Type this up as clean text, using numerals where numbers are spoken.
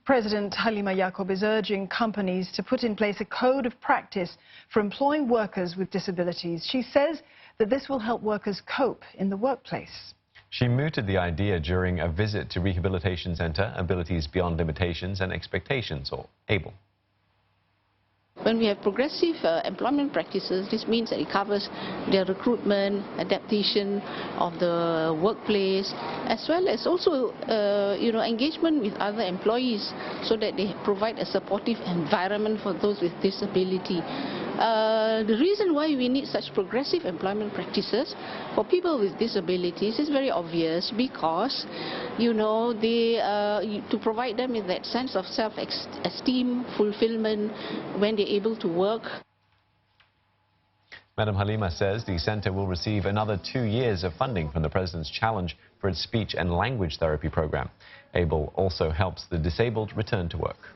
President Halimah Yacob is urging companies to put in place a code of practice for employing workers with disabilities. She says that this will help workers cope in the workplace. She mooted the idea during a visit to Rehabilitation Centre, Abilities Beyond Limitations and Expectations, or ABLE. When we have progressive employment practices, this means that it covers their recruitment, adaptation of the workplace, as well as also engagement with other employees, so that they provide a supportive environment for those with disability. The reason why we need such progressive employment practices for people with disabilities is very obvious, because to provide them with that sense of self-esteem, fulfillment when they're able to work. Madam Halimah says the centre will receive another 2 years of funding from the President's challenge for its speech and language therapy program. ABLE also helps the disabled return to work.